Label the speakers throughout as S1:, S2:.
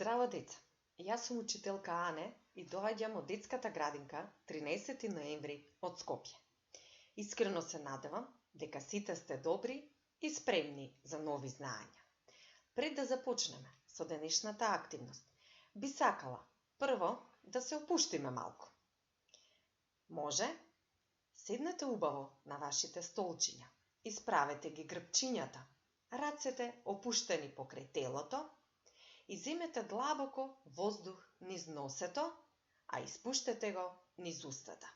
S1: Здраво, деца! Јас сум учителка Ане и доаѓам од детската градинка 13 ноември од Скопје. Искрено се надевам дека сите сте добри и спремни за нови знаења. Пред да започнеме со денешната активност, би сакала прво да се опуштиме малку. Може, седнете убаво на вашите столчиња, исправете ги грбчињата, рацете опуштени покрај телото и земете длабоко воздух низ носето, а испуштете го низ устата.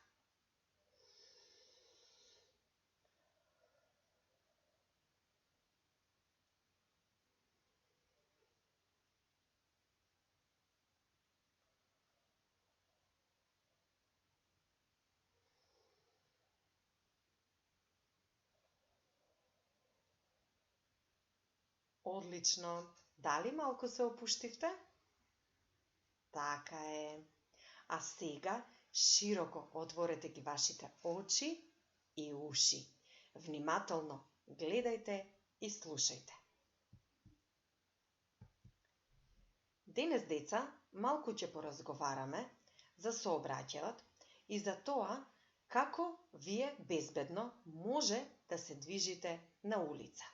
S1: Одлично! Дали малку се опуштивте? Така е. А сега широко отворете ги вашите очи и уши. Внимателно гледајте и слушајте. Денес, деца, малку ќе поразговараме за сообраќајот и за тоа како вие безбедно може да се движите на улица.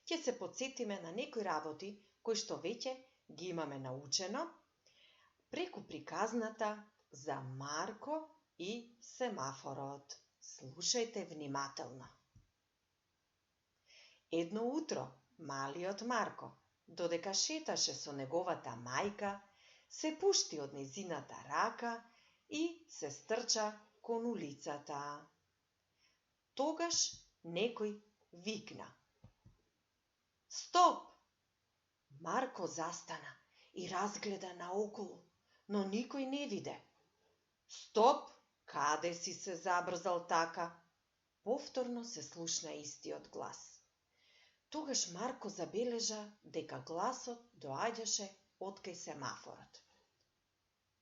S1: Ќе се потсетиме на некои работи кои што веќе ги имаме научено преку приказната за Марко и семафорот. Слушајте внимателно. Едно утро малиот Марко, додека шеташе со неговата мајка, се пушти од незината рака и се стрча кон улицата. Тогаш некој викна: "Стоп!" Марко застана и разгледа наоколу, но никој не виде. "Стоп! Каде си се забрзал така?" Повторно се слушна истиот глас. Тогаш Марко забележа дека гласот доаѓаше од кај семафорот.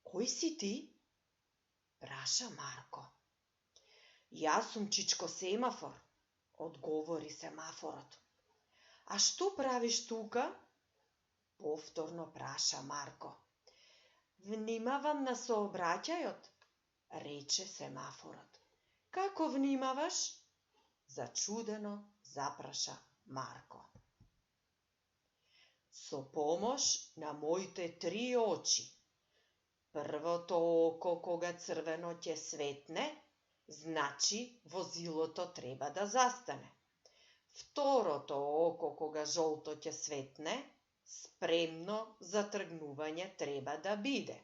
S1: "Кој си ти?" праша Марко. "Јас сум чичко семафор," одговори семафорот. "А што правиш тука?" повторно праша Марко. "Внимавам на сообраќајот," рече семафорот. "Како внимаваш?" зачудено запраша Марко. "Со помош на моите 3 очи. Првото око кога црвено ќе светне, значи возилото треба да застане. Второто око кога жолто ќе светне, спремно за тргнување треба да биде.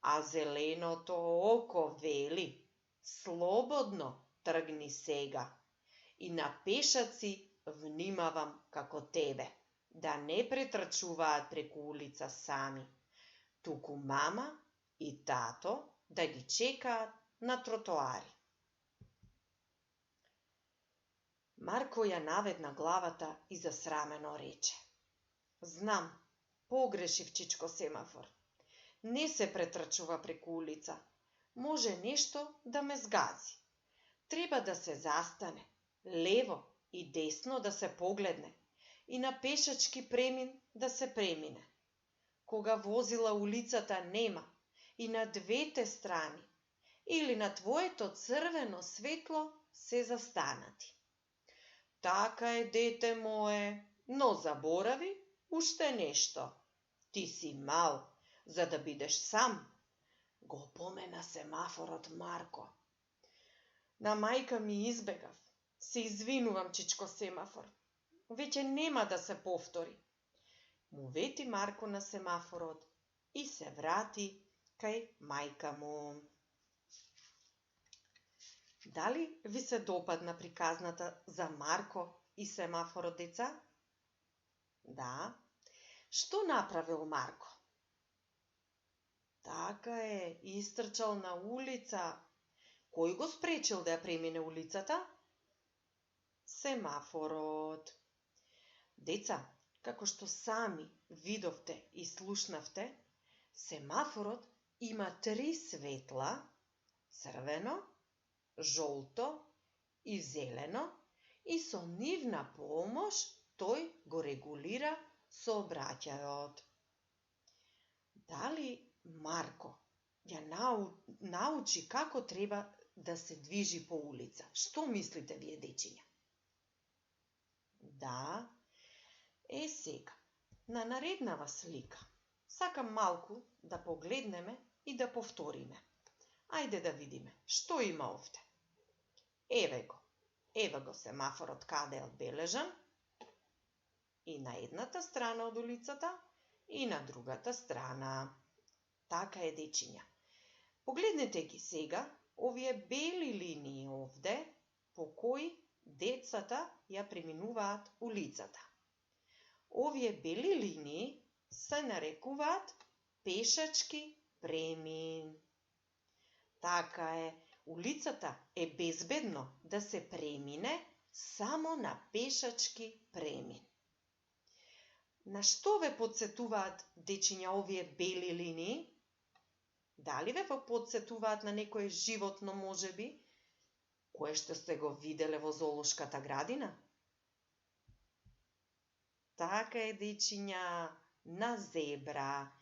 S1: А зеленото око вели: слободно тргни сега. И на пешаци внимавам како тебе, да не претрчуваат преку улица сами, туку мама и тато да ги чекаат на тротоари." Марко ја наведна главата и засрамено рече: "Знам, погрешив, чичко семафор. Не се претрчува преку улица. Може нешто да ме згази. Треба да се застане, лево и десно да се погледне и на пешачки премин да се премине. Кога возила улицата нема и на двете страни, или на твоето црвено светло се застанати. Така е, дете мое, но заборави уште нешто. Ти си мал, за да бидеш сам," го помена семафорот Марко. "На мајка ми избегав. Се извинувам, чичко семафор. Веќе нема да се повтори," му вети Марко на семафорот и се врати кај мајка му. Дали ви се допадна приказната за Марко и семафорот, деца? Да. Што направил Марко? Така е, истрчал на улица. Кој го спречил да ја премине улицата? Семафорот. Деца, како што сами видовте и слушнавте, семафорот има 3 светла: црвено, жолто и зелено, и со нивна помош тој го регулира сообраќајот. Дали Марко ја научи како треба да се движи по улица? Што мислите вие, дечиња? Да, сега, на нареднава слика, сакам малку да погледнеме и да повториме. Ајде да видиме, што има овде. Еве го семафорот каде е одбележан, и на едната страна од улицата, и на другата страна. Така е, дечиња. Погледнете ги сега, овие бели линии овде, по кои децата ја преминуваат улицата. Овие бели линии се нарекуваат пешачки премин. Така е, улицата е безбедно да се премине само на пешачки премин. На што ве потсетуваат, дечиња, овие бели линии? Дали ве потсетуваат на некое животно, можеби, кое што сте го виделе во зоолошката градина? Така е, дечиња, на зебра.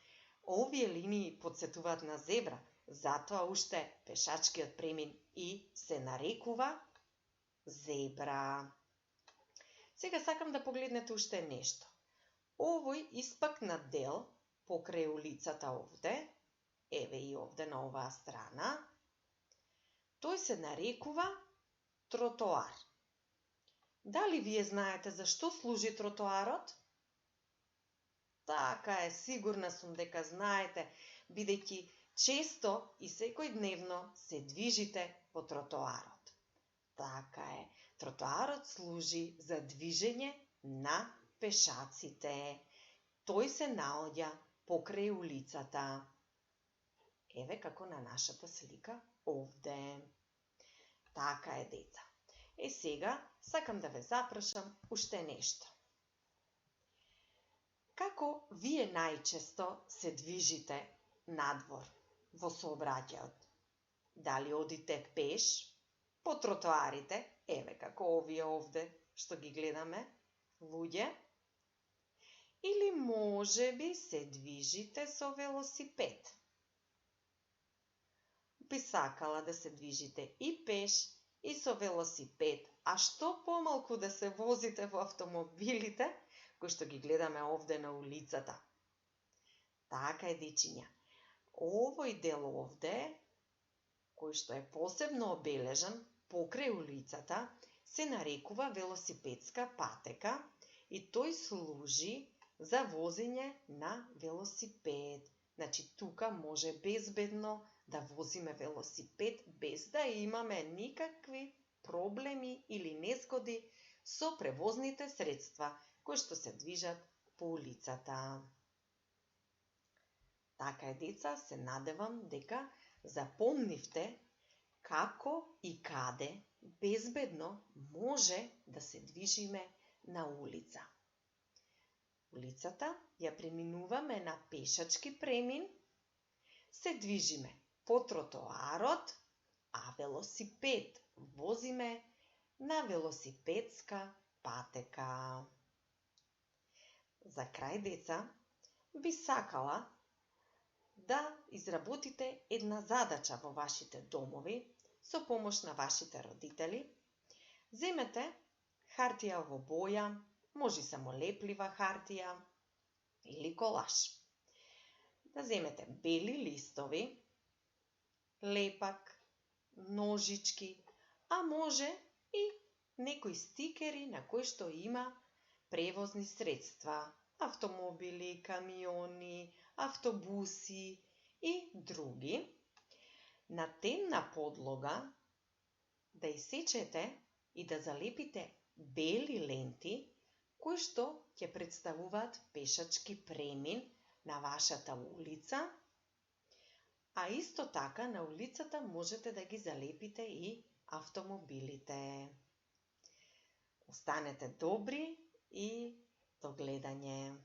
S1: Овие линии потсетуваат на зебра, затоа уште пешачкиот премин и се нарекува зебра. Сега сакам да погледнете уште нешто. Овој испакнат дел покрај улицата овде, еве и овде на оваа страна, тој се нарекува тротоар. Дали вие знаете за што служи тротоарот? Така е, сигурна сум дека знаете, бидејќи често и секојдневно се движите по тротоарот. Така е, тротоарот служи за движење на пешаците. Тој се наоѓа покрај улицата. Еве како на нашата слика овде. Така е, деца. Сега сакам да ве запрашам уште нешто. Како вие најчесто се движите надвор во сообраќајот? Дали одите пеш по тротоарите, еве како овие овде што ги гледаме, луѓе? Или можеби се движите со велосипед? Би сакала да се движите и пеш, и со велосипед, а што помалку да се возите во автомобилите, кои што ги гледаме овде на улицата. Така е, дечиња. Овој дел овде, кој што е посебно обележан покрај улицата, се нарекува велосипедска патека и тој служи за возење на велосипед. Значи, тука може безбедно да возиме велосипед без да имаме никакви проблеми или незгоди со превозните средства кои што се движат по улицата. Така е, деца, се надевам дека запомнивте како и каде безбедно може да се движиме на улица. Улицата ја преминуваме на пешачки премин, се движиме по тротоарот, а велосипед возиме на велосипедска патека. За крај, деца, би сакала да изработите една задача во вашите домови со помош на вашите родители. Земете хартија во боја, може само леплива хартија или колаж. Да земете бели листови, лепак, ножички, а може и некои стикери на кои што има превозни средства, автомобили, камиони, автобуси и други. На темна подлога да исечете и да залепите бели ленти кои што ќе представуваат пешачки премин на вашата улица, а исто така на улицата можете да ги залепите и автомобилите. Останете добри и до гледање.